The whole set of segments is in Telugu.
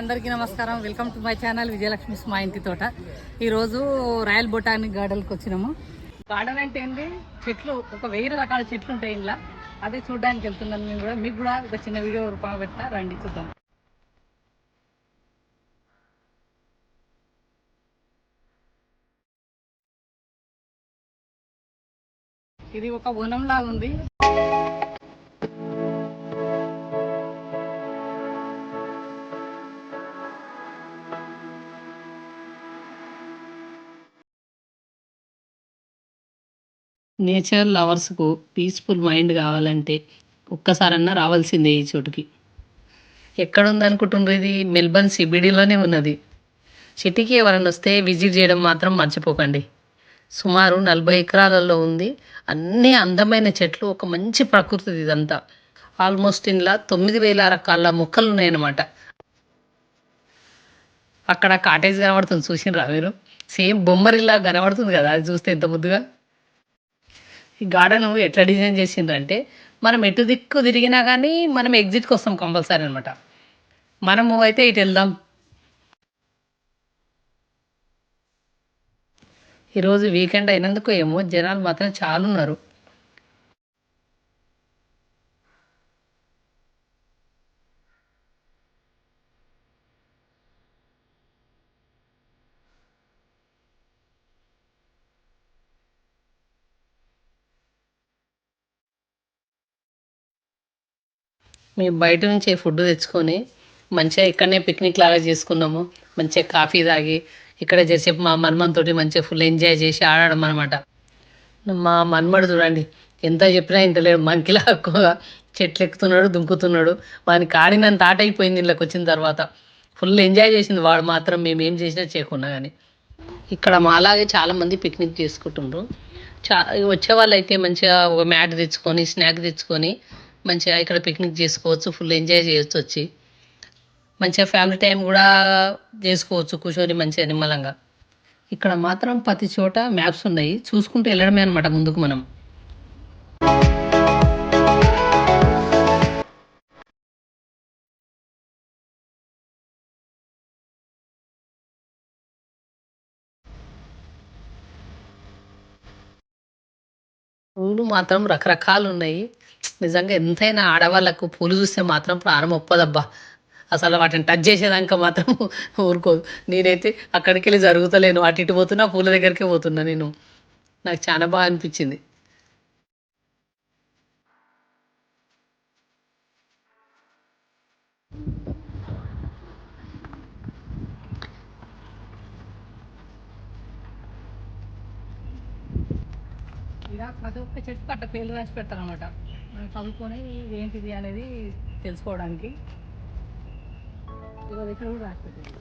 అందరికీ నమస్కారం. Welcome to my channel Vijayalakshmi మా ఇంటి తోట. ఈరోజు రాయల్ బొటానిక్ గార్డెన్కి వచ్చినాము. గార్డెన్ అంటే ఏంటి, చెట్లు ఒక 1000 రకాల చెట్లు ఉంటాయి ఇలా. అదే చూడడానికి వెళ్తున్నాను నేను కూడా. మీకు కూడా ఒక చిన్న వీడియో రూపంగా పెట్టా, రండి చూద్దాం. ఇది ఒక వనంలా ఉంది. నేచర్ లవర్స్కు పీస్ఫుల్ మైండ్ కావాలంటే ఒక్కసారన్నా రావాల్సిందే ఈ చోటుకి. ఎక్కడ ఉందనుకుంటున్నారు? ఇది మెల్బర్న్ సిబిడిలోనే ఉన్నది. సిటీకి ఎవరైనా వస్తే విజిట్ చేయడం మాత్రం మర్చిపోకండి. సుమారు 40 ఎకరాలలో ఉంది. అన్నీ అందమైన చెట్లు, ఒక మంచి ప్రకృతి ఇదంతా. ఆల్మోస్ట్ ఇందులో 9000 రకాల మొక్కలు ఉన్నాయన్నమాట. అక్కడ కాటేజ్ కనబడుతుంది, చూసినరా మీరు? సేమ్ బొమ్మరిల్లా కనబడుతుంది కదా, అది చూస్తే ఎంత ముద్దుగా. ఈ గార్డెన్ ఎట్లా డిజైన్ చేసిండ్రంటే, మనం ఎటు దిక్కు తిరిగినా కానీ మనం ఎగ్జిట్కి వస్తాం కంపల్సరీ అనమాట. మనము అయితే ఇటు వెళ్దాం. ఈరోజు వీకెండ్ అయినందుకు ఏమో జనాలు మాత్రం చాలా ఉన్నారు. మేము బయట నుంచే ఫుడ్ తెచ్చుకొని మంచిగా ఇక్కడనే పిక్నిక్ లాగా చేసుకున్నాము. మంచిగా కాఫీ తాగి ఇక్కడ చేసేపు మా మన్మన్తోటి మంచిగా ఫుల్ ఎంజాయ్ చేసి ఆడడం అనమాట. మా మన్మడు చూడండి, ఎంత చెప్పినా ఇంటలేడు. మంకిలా చెట్లు ఎక్కుతున్నాడు, దుంకుతున్నాడు. వానికి ఆడినంత ఆట అయిపోయింది ఇళ్ళకి వచ్చిన తర్వాత. ఫుల్ ఎంజాయ్ చేసింది వాడు మాత్రం, మేము ఏం చేసినా చేయకున్నా కానీ. ఇక్కడ మాలాగే చాలామంది పిక్నిక్ చేసుకుంటుండ్రు. వచ్చే వాళ్ళు అయితే మంచిగా ఒక మ్యాట్ తెచ్చుకొని స్నాక్ తెచ్చుకొని మంచిగా ఇక్కడ పిక్నిక్ చేసుకోవచ్చు, ఫుల్ ఎంజాయ్ చేయొచ్చు. వచ్చి మంచిగా ఫ్యామిలీ టైం కూడా చేసుకోవచ్చు కూర్చొని మంచిగా నిమ్మలంగా. ఇక్కడ మాత్రం ప్రతి చోట మ్యాప్స్ ఉన్నాయి, చూసుకుంటూ వెళ్ళడమే అనమాట ముందుకు మనం. పూలు మాత్రం రకరకాలు ఉన్నాయి. నిజంగా ఎంతైనా ఆడవాళ్ళకు పూలు చూస్తే మాత్రం ప్రాణం ఒప్పదబ్బా. అసలు వాటిని టచ్ చేసేదాకా మాత్రం ఊరుకోదు. నేనైతే అక్కడికి వెళ్ళి జరుగుతలేను, అటు ఇటు పోతున్నా, పూల దగ్గరికే పోతున్నా నేను. నాకు చాలా బాగా అనిపించింది. ఇలా ప్రతి ఒక్క చెట్టు అట్ట పేర్లు రాసి పెడతారనమాట, మనం చదువుకొని ఏంటిది అనేది తెలుసుకోవడానికి. ఇవాళ ఇక్కడ కూడా రాసి పెట్టారు,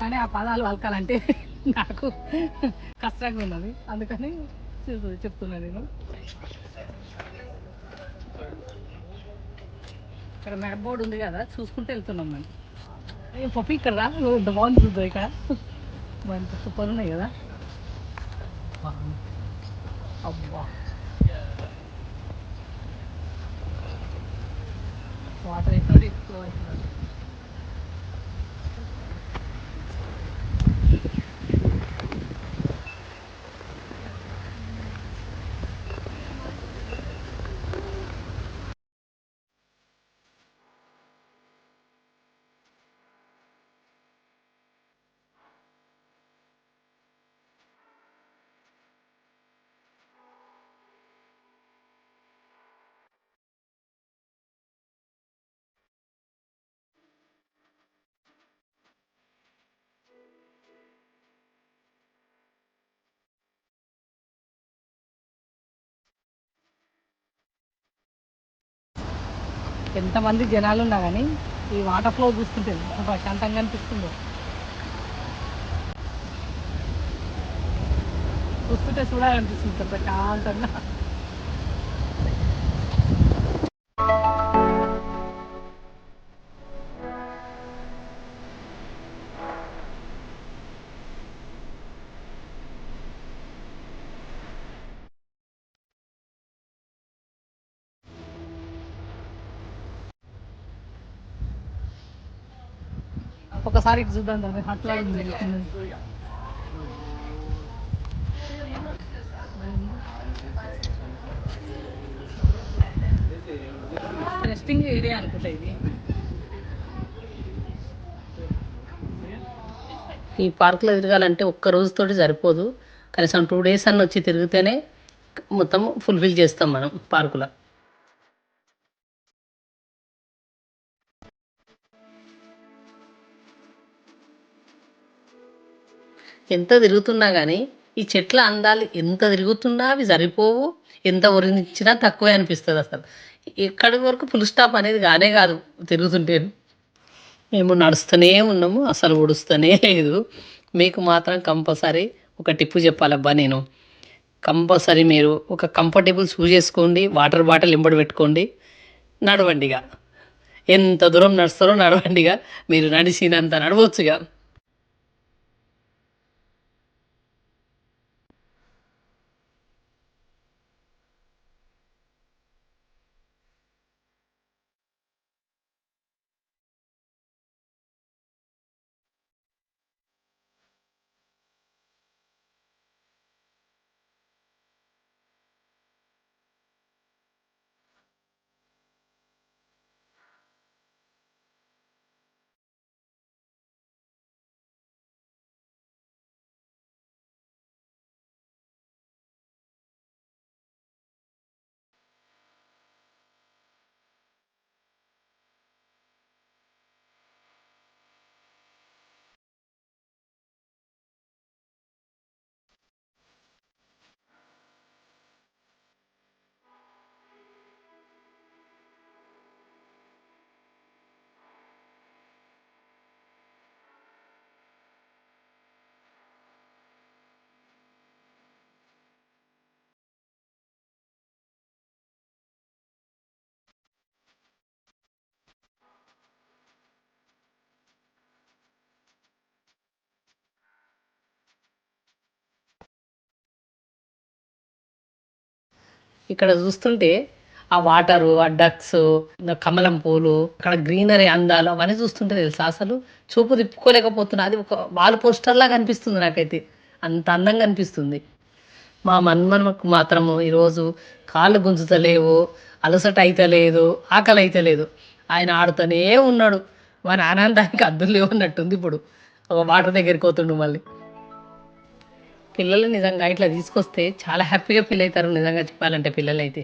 కానీ ఆ పదాలు పలకాలంటే నాకు కష్టంగా ఉన్నది. అందుకని చెప్తున్నా నేను. ఇక్కడ మ్యాప్ బోర్డు ఉంది కదా, చూసుకుంటూ వెళ్తున్నాం మేము. పప్పి ఇక్కడ రా, ఇంత బాగుంది చూద్దాం. ఇక్కడ మంచి సూపర్ ఉన్నాయి కదా. అబ్బా, వాటర్ ఎక్కడ ఎక్కువ అవుతున్నారు. ఎంతమంది జనాలు ఉన్నా కానీ ఈ వాటర్ ఫ్లో చూస్తుంటే ఎంత ప్రశాంతంగా అనిపిస్తుందో. చూస్తుంటే చూడాలనిపిస్తుంది ప్రశాంతంగా. ఒక్కసారి ఇటు చూద్దాం దాన్ని అట్లా రెస్టింగ్ ఏరియా అనుకుంటా ఇది. ఈ పార్కులో తిరగాలంటే ఒక్క రోజుతోటి సరిపోదు, కనీసం 2 days అన్న వచ్చి తిరిగితేనే మొత్తం ఫుల్ఫిల్ చేస్తాం మనం పార్కులో. ఎంత తిరుగుతున్నా కానీ ఈ చెట్ల అందాలు ఎంత తిరుగుతున్నా అవి సరిపోవు, ఎంత వర్ణించినా తక్కువే అనిపిస్తుంది అసలు. ఎక్కడి వరకు ఫుల్ స్టాప్ అనేది కానే కాదు తిరుగుతుంటే. మేము నడుస్తూనే ఉన్నాము, అసలు ఉడుస్తూనే లేదు. మీకు మాత్రం కంపల్సరీ ఒక టిప్పు చెప్పాలబ్బా నేను. కంపల్సరీ మీరు ఒక కంఫర్టబుల్ షూ చేసుకోండి, వాటర్ బాటిల్ ఇంబడి పెట్టుకోండి, నడవండిగా. ఎంత దూరం నడుస్తారో నడవండిగా, మీరు నడిచినంత నడవచ్చుగా. ఇక్కడ చూస్తుంటే ఆ వాటరు, ఆ డక్స్, కమలం పూలు, అక్కడ గ్రీనరీ అందాలు అవన్నీ చూస్తుంటే తెలుసా అసలు చూపు తిప్పుకోలేకపోతున్నా. అది ఒక వాల్ పోస్టర్ లాగా అనిపిస్తుంది నాకైతే, అంత అందంగా అనిపిస్తుంది. మా మన్మనకు మాత్రము ఈరోజు కాళ్ళు గుంజుతలేవు, అలసట అయితలేదు, ఆకలి అయితలేదు. ఆయన ఆడుతూనే ఉన్నాడు. వాని ఆనందానికి అద్దులు లేవు అన్నట్టుంది. ఇప్పుడు ఒక వాటర్ దగ్గరికి పోతుండు మళ్ళీ. పిల్లలు నిజంగా ఇట్లా తీసుకొస్తే చాలా హ్యాపీగా ఫీల్ అవుతారు నిజంగా చెప్పాలంటే పిల్లలైతే.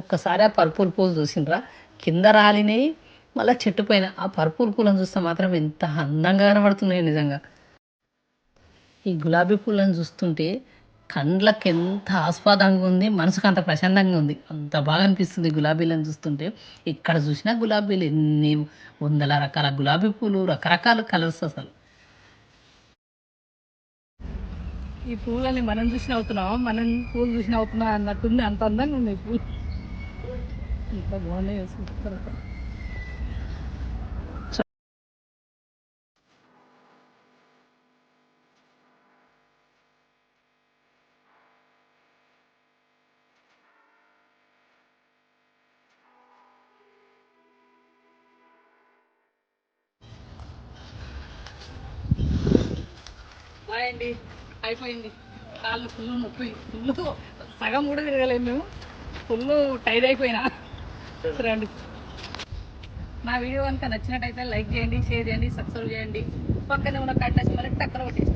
ఒక్కసారి ఆ పర్పుల్ పూలు చూసిండ్రా, కింద రాలినాయి, మళ్ళీ చెట్టు పైన ఆ పర్పుల్ పూలను చూస్తే మాత్రం ఎంత అందంగా కనబడుతున్నాయి నిజంగా. ఈ గులాబీ పూలను చూస్తుంటే కండ్లకు ఎంత ఆస్వాదంగా ఉంది, మనసుకు అంత ప్రశాంతంగా ఉంది, అంత బాగా అనిపిస్తుంది గులాబీలను చూస్తుంటే. ఎక్కడ చూసినా గులాబీలు, ఎన్ని వందల రకాల గులాబీ పూలు, రకరకాల కలర్స్ అసలు. ఈ పూలని మనం చూసిన అవుతున్నాం, మనం పూలు చూసిన అవుతున్నాం అన్నట్టుంది, అంత అందంగా ఉన్నాయి పూలు, ఎంత బాగున్నాయి సూపర్. అండి అయిపోయింది, కాళ్ళు ఫుల్ నొప్పి, ఫుల్ సగం కూడా తిరగలేము మేము, ఫుల్ టైర్ అయిపోయినా. రండి, నా వీడియో కనుక నచ్చినట్టయితే లైక్ చేయండి, షేర్ చేయండి, సబ్స్క్రైబ్ చేయండి, పక్కనే ఉన్న గంట సింబల్ని టక్కన కొట్టేసి